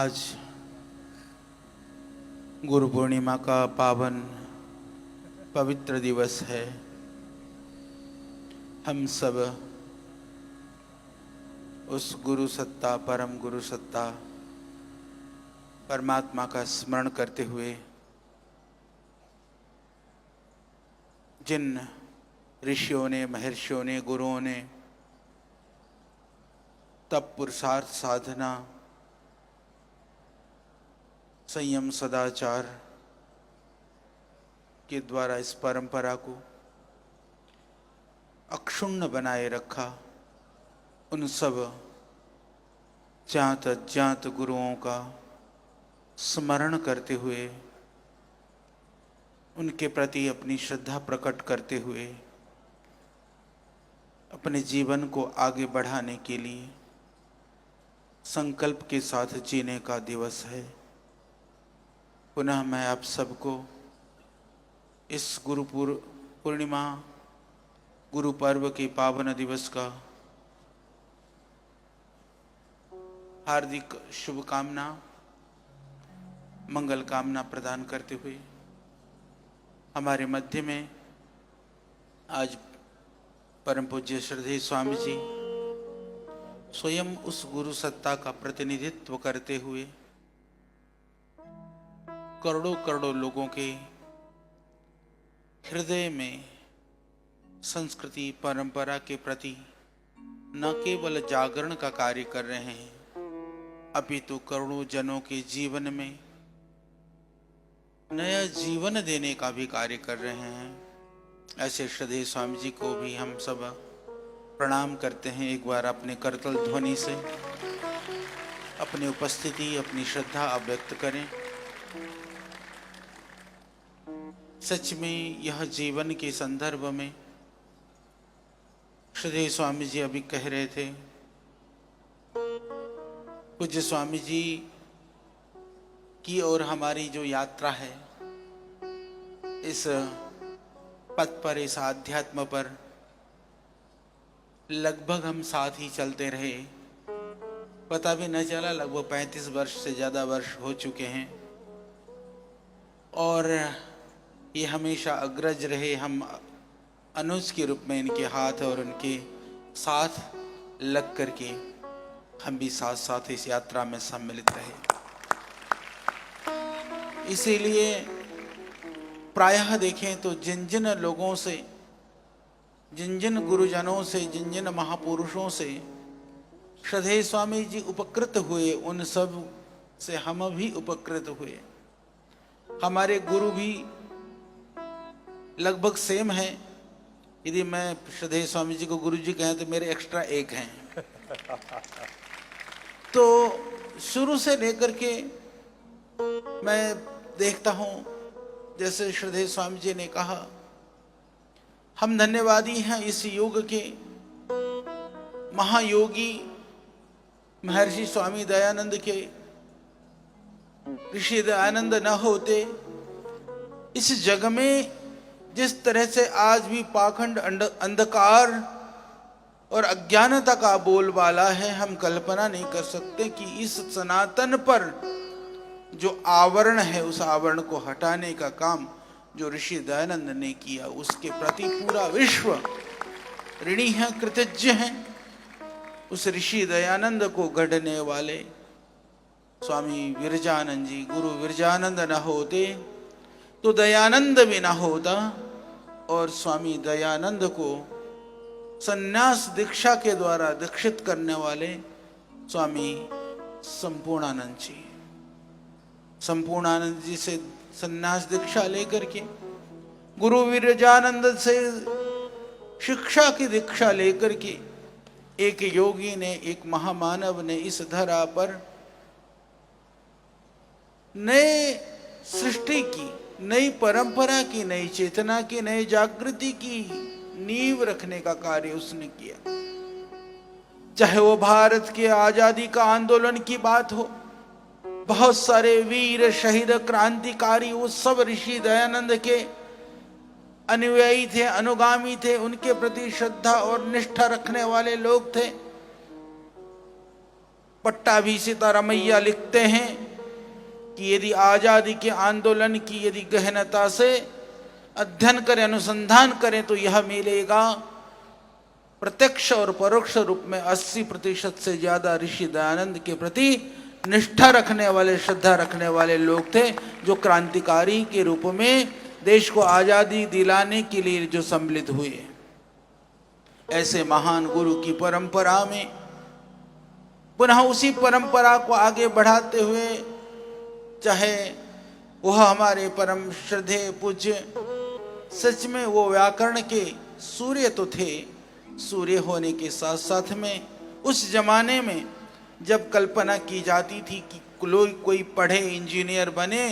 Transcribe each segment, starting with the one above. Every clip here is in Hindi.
आज गुरु पूर्णिमा का पावन पवित्र दिवस है। हम सब उस गुरु सत्ता, परम गुरु सत्ता परमात्मा का स्मरण करते हुए जिन ऋषियों ने, महर्षियों ने, गुरुओं ने तप, पुरुषार्थ, साधना, संयम, सदाचार के द्वारा इस परंपरा को अक्षुण्ण बनाए रखा, उन सब जात अज्ञात गुरुओं का स्मरण करते हुए, उनके प्रति अपनी श्रद्धा प्रकट करते हुए अपने जीवन को आगे बढ़ाने के लिए संकल्प के साथ जीने का दिवस है। पुनः मैं आप सबको इस गुरु पूर्णिमा, गुरु पर्व के पावन दिवस का हार्दिक शुभकामना, मंगल कामना प्रदान करते हुए हमारे मध्य में आज परम पूज्य श्रद्धेय स्वामी जी स्वयं उस गुरु सत्ता का प्रतिनिधित्व करते हुए करोड़ों करोड़ों लोगों के हृदय में संस्कृति, परंपरा के प्रति न केवल जागरण का कार्य कर रहे हैं, अपितु करोड़ों जनों के जीवन में नया जीवन देने का भी कार्य कर रहे हैं। ऐसे श्रद्धेय स्वामी जी को भी हम सब प्रणाम करते हैं। एक बार अपने करतल ध्वनि से अपनी उपस्थिति, अपनी श्रद्धा अव्यक्त करें। सच में यह जीवन के संदर्भ में श्रद्धेय स्वामी जी अभी कह रहे थे, पूज्य स्वामी जी की और हमारी जो यात्रा है, इस पथ पर, इस आध्यात्म पर लगभग हम साथ ही चलते रहे। पता भी न चला, लगभग 35 वर्ष से ज़्यादा वर्ष हो चुके हैं और ये हमेशा अग्रज रहे। हम अनुज के रूप में इनके हाथ और उनके साथ लग करके हम भी साथ साथ इस यात्रा में सम्मिलित रहे। इसीलिए प्रायः देखें तो जिन जिन लोगों से, जिन जिन गुरुजनों से, जिन जिन महापुरुषों से श्रद्धेय स्वामी जी उपकृत हुए, उन सब से हम भी उपकृत हुए। हमारे गुरु भी लगभग सेम है। यदि मैं श्रद्धेय स्वामी जी को गुरु जी कहें तो मेरे एक्स्ट्रा एक हैं। तो शुरू से लेकर के मैं देखता हूं, जैसे श्रद्धेय स्वामी जी ने कहा, हम धन्यवादी हैं इस युग के महायोगी महर्षि स्वामी दयानंद के। ऋषि दयानंद न होते इस जग में जिस तरह से आज भी पाखंड, अंधकार और अज्ञानता का बोलबाला है, हम कल्पना नहीं कर सकते कि इस सनातन पर जो आवरण है, उस आवरण को हटाने का काम जो ऋषि दयानंद ने किया, उसके प्रति पूरा विश्व ऋणी है, कृतज्ञ हैं। उस ऋषि दयानंद को गढ़ने वाले स्वामी विरजानंद जी, गुरु विरजानंद न होते तो दयानंद भी ना होता। और स्वामी दयानंद को संन्यास दीक्षा के द्वारा दीक्षित करने वाले स्वामी संपूर्णानंद जी, संपूर्णानंद जी से संन्यास दीक्षा लेकर के, गुरु विरजानंद से शिक्षा की दीक्षा लेकर के एक योगी ने, एक महामानव ने इस धरा पर नए सृष्टि की, नई परंपरा की, नई चेतना की, नई जागृति की नींव रखने का कार्य उसने किया। चाहे वो भारत के आजादी का आंदोलन की बात हो, बहुत सारे वीर, शहीद, क्रांतिकारी, वो सब ऋषि दयानंद के अनुयायी थे, अनुगामी थे, उनके प्रति श्रद्धा और निष्ठा रखने वाले लोग थे। पट्टाभी सीतारामैया लिखते हैं कि यदि आजादी के आंदोलन की यदि गहनता से अध्ययन करें, अनुसंधान करें, तो यह मिलेगा प्रत्यक्ष और परोक्ष रूप में 80% से ज्यादा ऋषि दयानंद के प्रति निष्ठा रखने वाले, श्रद्धा रखने वाले लोग थे, जो क्रांतिकारी के रूप में देश को आजादी दिलाने के लिए जो सम्मिलित हुए। ऐसे महान गुरु की परंपरा में पुनः उसी परंपरा को आगे बढ़ाते हुए, चाहे वह हमारे परम श्रद्धेय पूज्य, सच में वो व्याकरण के सूर्य तो थे, सूर्य होने के साथ साथ में उस जमाने में जब कल्पना की जाती थी कि कोई पढ़े इंजीनियर बने,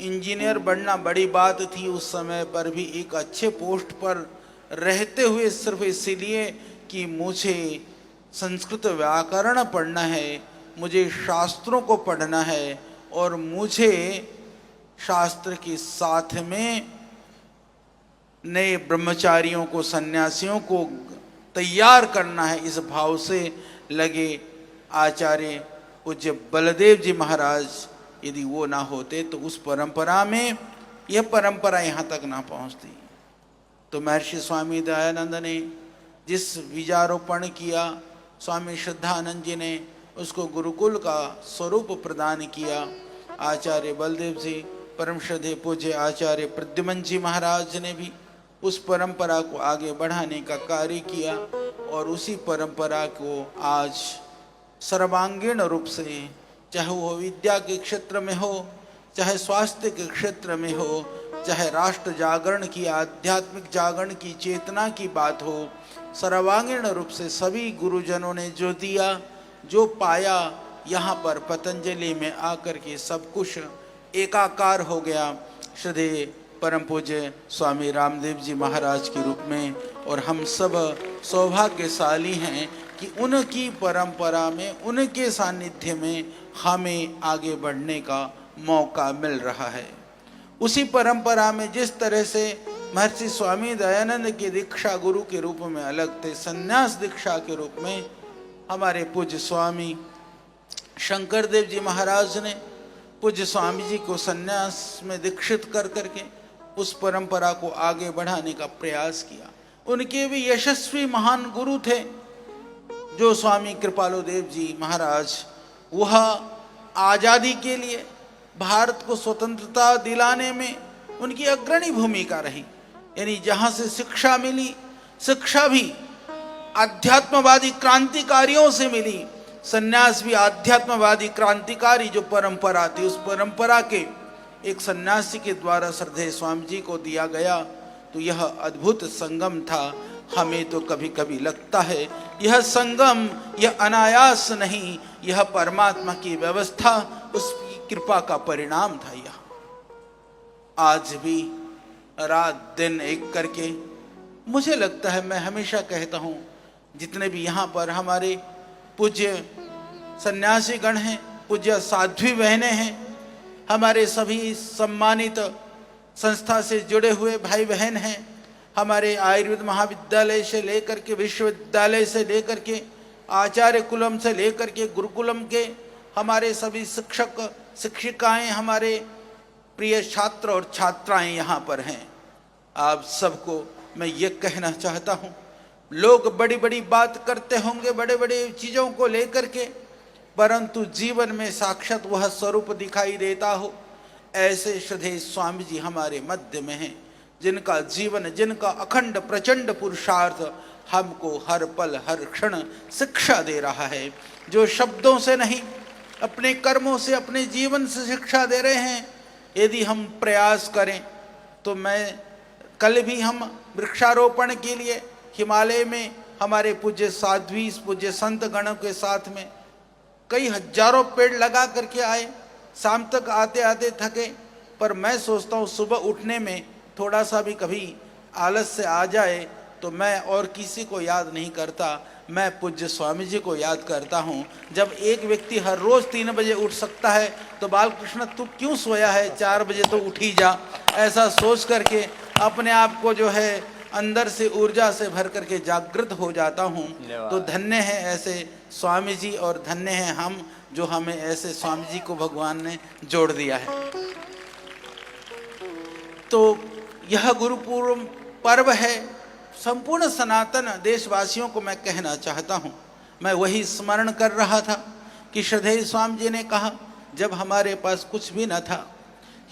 इंजीनियर बनना बड़ी बात थी, उस समय पर भी एक अच्छे पोस्ट पर रहते हुए सिर्फ इसलिए कि मुझे संस्कृत व्याकरण पढ़ना है, मुझे शास्त्रों को पढ़ना है और मुझे शास्त्र के साथ में नए ब्रह्मचारियों को, सन्यासियों को तैयार करना है, इस भाव से लगे आचार्य पूज्य बलदेव जी महाराज। यदि वो ना होते तो उस परंपरा में, यह परंपरा यहाँ तक ना पहुँचती। तो महर्षि स्वामी दयानंद ने जिस बीजारोपण किया, स्वामी श्रद्धानंद जी ने उसको गुरुकुल का स्वरूप प्रदान किया। आचार्य बलदेव जी, परम श्रद्धेय पूज्य आचार्य प्रद्युमन जी महाराज ने भी उस परंपरा को आगे बढ़ाने का कार्य किया और उसी परंपरा को आज सर्वांगीण रूप से, चाहे वो विद्या के क्षेत्र में हो, चाहे स्वास्थ्य के क्षेत्र में हो, चाहे राष्ट्र जागरण की, आध्यात्मिक जागरण की चेतना की बात हो, सर्वांगीण रूप से सभी गुरुजनों ने जो दिया, जो पाया, यहाँ पर पतंजलि में आकर के सब कुछ एकाकार हो गया श्रद्धेय परम पूज्य स्वामी रामदेव जी महाराज के रूप में। और हम सब सौभाग्यशाली हैं कि उनकी परंपरा में, उनके सानिध्य में हमें आगे बढ़ने का मौका मिल रहा है। उसी परंपरा में जिस तरह से महर्षि स्वामी दयानंद की दीक्षा गुरु के रूप में अलग थे, संन्यास दीक्षा के रूप में हमारे पूज्य स्वामी शंकर देव जी महाराज ने पूज्य स्वामी जी को संन्यास में दीक्षित कर करके उस परंपरा को आगे बढ़ाने का प्रयास किया। उनके भी यशस्वी महान गुरु थे जो स्वामी कृपालु देव जी महाराज, वह आज़ादी के लिए, भारत को स्वतंत्रता दिलाने में उनकी अग्रणी भूमिका रही। यानी जहाँ से शिक्षा मिली, शिक्षा भी आध्यात्मवादी क्रांतिकारियों से मिली, सन्यास भी आध्यात्मवादी क्रांतिकारी जो परंपरा थी, उस परंपरा के एक सन्यासी के द्वारा श्रद्धेय स्वामी जी को दिया गया। तो यह अद्भुत संगम था। हमें तो कभी कभी लगता है यह संगम, यह अनायास नहीं, यह परमात्मा की व्यवस्था, उसकी कृपा का परिणाम था। यह आज भी रात दिन एक करके, मुझे लगता है, मैं हमेशा कहता हूँ, जितने भी यहाँ पर हमारे पूज्य सन्यासी गण हैं, पूज्य साध्वी बहनें हैं, हमारे सभी सम्मानित संस्था से जुड़े हुए भाई बहन हैं, हमारे आयुर्वेद महाविद्यालय से लेकर के, विश्वविद्यालय से लेकर के, आचार्य कुलम से लेकर के, गुरुकुलम के हमारे सभी शिक्षक शिक्षिकाएं, हमारे प्रिय छात्र और छात्राएं यहाँ पर हैं। आप सबको मैं ये कहना चाहता हूँ, लोग बड़ी बड़ी बात करते होंगे बड़े बड़े चीज़ों को लेकर के, परंतु जीवन में साक्षात वह स्वरूप दिखाई देता हो, ऐसे श्रद्धेय स्वामी जी हमारे मध्य में हैं, जिनका जीवन, जिनका अखंड प्रचंड पुरुषार्थ हमको हर पल हर क्षण शिक्षा दे रहा है, जो शब्दों से नहीं, अपने कर्मों से, अपने जीवन से शिक्षा दे रहे हैं। यदि हम प्रयास करें तो मैं कल भी हम वृक्षारोपण के लिए हिमालय में हमारे पूज्य साध्वी, पूज्य संत गणों के साथ में कई हजारों पेड़ लगा करके आए, शाम तक आते आते थके। पर मैं सोचता हूँ सुबह उठने में थोड़ा सा भी कभी आलस से आ जाए तो मैं और किसी को याद नहीं करता, मैं पूज्य स्वामी जी को याद करता हूँ। जब एक व्यक्ति हर रोज़ 3 बजे उठ सकता है तो बालकृष्ण तू क्यों सोया है, 4 बजे तो उठ ही जा, ऐसा सोच करके अपने आप को जो है अंदर से ऊर्जा से भर करके जागृत हो जाता हूँ। तो धन्य है ऐसे स्वामी जी और धन्य है हम जो हमें ऐसे स्वामी जी को भगवान ने जोड़ दिया है। तो यह गुरुपूर्व पर्व है। संपूर्ण सनातन देशवासियों को मैं कहना चाहता हूँ, मैं वही स्मरण कर रहा था कि श्रद्धेय स्वामी जी ने कहा जब हमारे पास कुछ भी न था,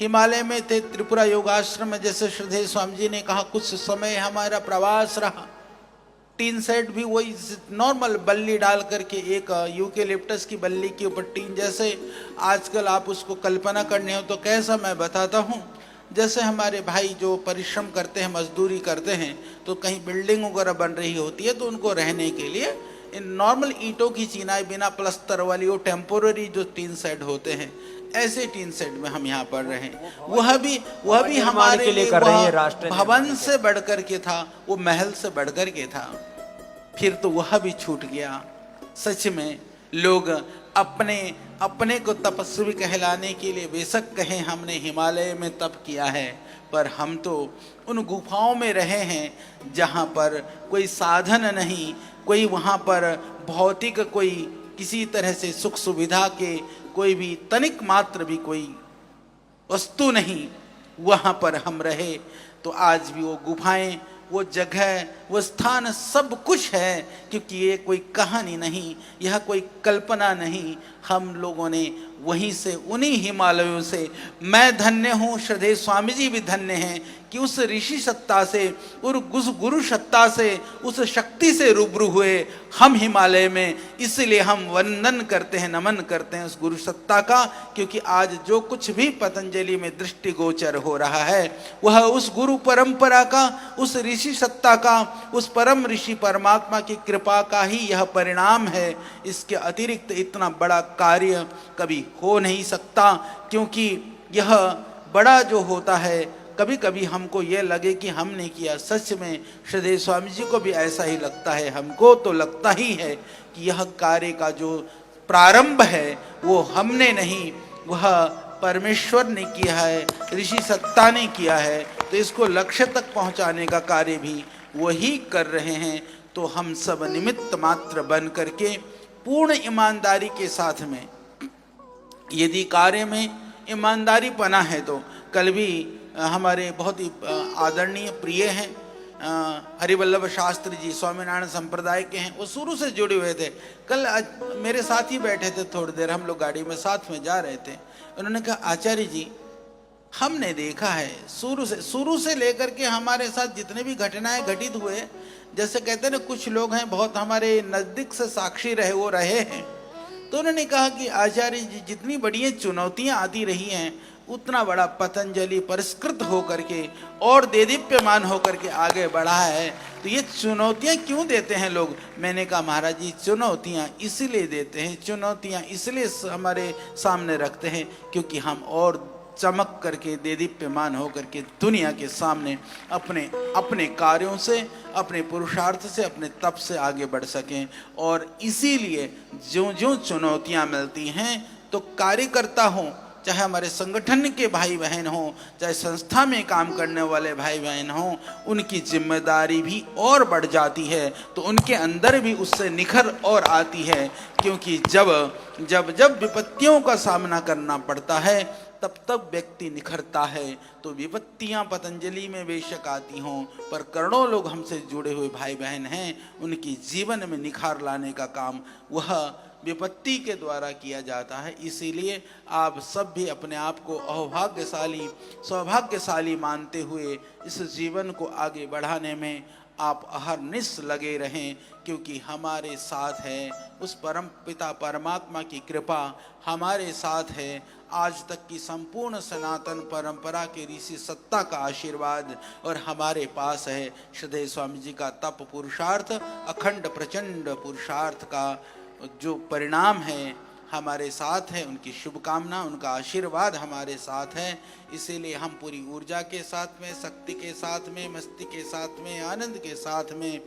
हिमालय में थे, त्रिपुरा योगाश्रम में, जैसे श्रद्धेय स्वामी जी ने कहा कुछ समय हमारा प्रवास रहा, टीन सेट भी वही नॉर्मल बल्ली डाल करके, एक यूकेलिप्टस की बल्ली के ऊपर टीन, जैसे आजकल आप उसको कल्पना करने हो तो कैसा मैं बताता हूँ। जैसे हमारे भाई जो परिश्रम करते हैं, मजदूरी करते हैं, तो कहीं बिल्डिंग वगैरह बन रही होती है तो उनको रहने के लिए इन नॉर्मल ईंटों की चिनाई बिना प्लस्तर वाली वो टेम्पोररी जो टीन सेट होते हैं, ऐसे टीन सेट में हम यहाँ पढ़ रहे हैं। वह भी हमारे लिए भवन से बढ़कर के था, वो महल से बढ़कर के था। फिर तो वह भी छूट गया। सच में लोग अपने को तपस्वी कहलाने के लिए बेशक कहें हमने हिमालय में तप किया है, पर हम तो उन गुफाओं में रहे हैं जहाँ पर कोई साधन नहीं, कोई वहाँ पर भौतिक कोई किसी तरह से सुख सुविधा के कोई भी तनिक मात्र भी कोई वस्तु नहीं, वहाँ पर हम रहे। तो आज भी वो गुफाएं, वो जगह, वो स्थान सब कुछ है, क्योंकि ये कोई कहानी नहीं, यह कोई कल्पना नहीं, हम लोगों ने वहीं से, उन्हीं हिमालयों से, मैं धन्य हूँ, श्रद्धेय स्वामी जी भी धन्य हैं कि उस ऋषि सत्ता से, उस गुरु सत्ता से, उस शक्ति से रूबरू हुए हम हिमालय में। इसलिए हम वंदन करते हैं, नमन करते हैं उस गुरु सत्ता का, क्योंकि आज जो कुछ भी पतंजलि में दृष्टिगोचर हो रहा है वह उस गुरु परंपरा का, उस ऋषि सत्ता का, उस परम ऋषि परमात्मा की कृपा का ही यह परिणाम है। इसके अतिरिक्त इतना बड़ा कार्य कभी हो नहीं सकता, क्योंकि यह बड़ा जो होता है, कभी कभी हमको ये लगे कि हमने किया, सच में श्रद्धेय स्वामी जी को भी ऐसा ही लगता है, हमको तो लगता ही है कि यह कार्य का जो प्रारंभ है वो हमने नहीं, वह परमेश्वर ने किया है, ऋषि सत्ता ने किया है। तो इसको लक्ष्य तक पहुंचाने का कार्य भी वही कर रहे हैं। तो हम सब निमित्त मात्र बन करके पूर्ण ईमानदारी के साथ में, यदि कार्य में ईमानदारी पना है, तो कल भी हमारे बहुत ही आदरणीय प्रिय हैं हरिवल्लभ शास्त्री जी, स्वामीनारायण संप्रदाय के हैं, वो शुरू से जुड़े हुए थे। कल मेरे साथ ही बैठे थे, थोड़ी देर हम लोग गाड़ी में साथ में जा रहे थे। उन्होंने कहा आचार्य जी, हमने देखा है शुरू से लेकर के हमारे साथ जितने भी घटनाएं घटित हुए, जैसे कहते हैं ना, कुछ लोग हैं बहुत हमारे नज़दीक से साक्षी रहे, वो रहे हैं। तो उन्होंने कहा कि आचार्य जी, जितनी बड़ी चुनौतियां आती रही हैं, उतना बड़ा पतंजलि परिष्कृत होकर के और देदीप्यमान होकर के आगे बढ़ा है। तो ये चुनौतियां क्यों देते हैं लोग? मैंने कहा महाराज जी, चुनौतियां इसलिए देते हैं, चुनौतियां इसलिए हमारे सामने रखते हैं क्योंकि हम और चमक करके, देदीप्यमान होकर के दुनिया के सामने अपने कार्यों से, अपने पुरुषार्थ से, अपने तप से आगे बढ़ सकें। और इसीलिए जो जो चुनौतियां मिलती हैं, तो कार्यकर्ता हों, चाहे हमारे संगठन के भाई बहन हों, चाहे संस्था में काम करने वाले भाई बहन हों, उनकी जिम्मेदारी भी और बढ़ जाती है। तो उनके अंदर भी उससे निखर और आती है, क्योंकि जब विपत्तियों का सामना करना पड़ता है, तब तब व्यक्ति निखरता है। तो विपत्तियां पतंजलि में बेशक आती हों, पर करोड़ों लोग हमसे जुड़े हुए भाई बहन हैं, उनकी जीवन में निखार लाने का काम वह विपत्ति के द्वारा किया जाता है। इसीलिए आप सब भी अपने आप को अभाग्यशाली, सौभाग्यशाली मानते हुए इस जीवन को आगे बढ़ाने में आप अहरनिश लगे रहें, क्योंकि हमारे साथ है उस परम पिता परमात्मा की कृपा, हमारे साथ है आज तक की संपूर्ण सनातन परंपरा के ऋषि सत्ता का आशीर्वाद, और हमारे पास है श्रद्धेय स्वामी जी का तप पुरुषार्थ, अखंड प्रचंड पुरुषार्थ का जो परिणाम है हमारे साथ है। उनकी शुभकामना, उनका आशीर्वाद हमारे साथ है। इसीलिए हम पूरी ऊर्जा के साथ में, शक्ति के साथ में, मस्ती के साथ में, आनंद के साथ में,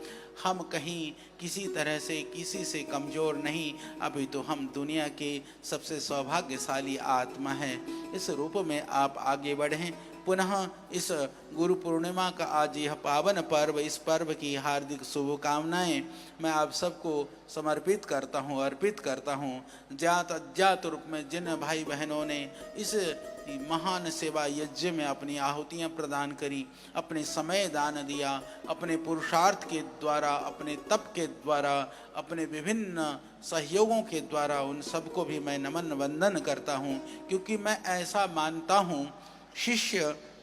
हम कहीं किसी तरह से किसी से कमज़ोर नहीं। अभी तो हम दुनिया के सबसे सौभाग्यशाली आत्मा हैं। इस रूप में आप आगे बढ़ें, पुनः इस गुरु पूर्णिमा का आज यह पावन पर्व, इस पर्व की हार्दिक शुभकामनाएं मैं आप सबको समर्पित करता हूं, अर्पित करता हूं। ज्ञात अज्ञात रूप में जिन भाई बहनों ने इस महान सेवा यज्ञ में अपनी आहुतियां प्रदान करी, अपने समय दान दिया, अपने पुरुषार्थ के द्वारा, अपने तप के द्वारा, अपने विभिन्न सहयोगों के द्वारा, उन सबको भी मैं नमन वंदन करता हूं। क्योंकि मैं ऐसा मानता हूं,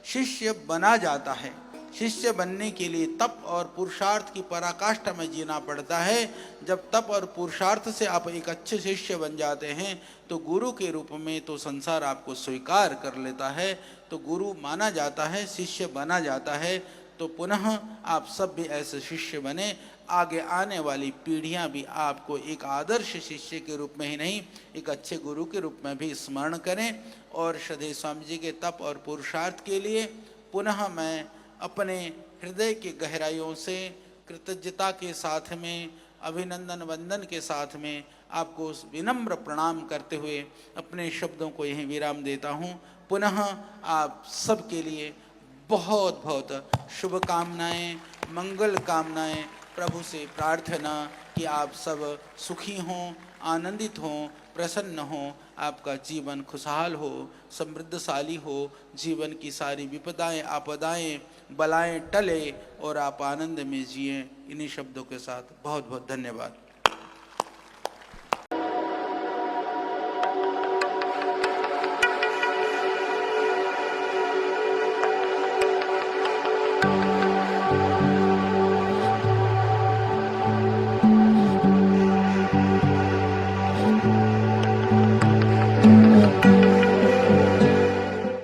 शिष्य बना जाता है। शिष्य बनने के लिए तप और पुरुषार्थ की पराकाष्ठा में जीना पड़ता है। जब तप और पुरुषार्थ से आप एक अच्छे शिष्य बन जाते हैं तो गुरु के रूप में तो संसार आपको स्वीकार कर लेता है, तो गुरु माना जाता है, शिष्य बना जाता है। तो पुनः आप सब भी ऐसे शिष्य बने, आगे आने वाली पीढ़ियां भी आपको एक आदर्श शिष्य के रूप में ही नहीं, एक अच्छे गुरु के रूप में भी स्मरण करें। और श्रद्धेय स्वामी जी के तप और पुरुषार्थ के लिए पुनः मैं अपने हृदय की गहराइयों से कृतज्ञता के साथ में, अभिनंदन वंदन के साथ में आपको विनम्र प्रणाम करते हुए अपने शब्दों को यहीं विराम देता हूँ। पुनः आप सब के लिए बहुत बहुत शुभकामनाएं, मंगल कामनाएं, प्रभु से प्रार्थना कि आप सब सुखी हों, आनंदित हों, प्रसन्न हों, आपका जीवन खुशहाल हो, समृद्धशाली हो, जीवन की सारी विपदाएं, आपदाएं, बलाएं टले और आप आनंद में जिए। इन्हीं शब्दों के साथ बहुत बहुत धन्यवाद।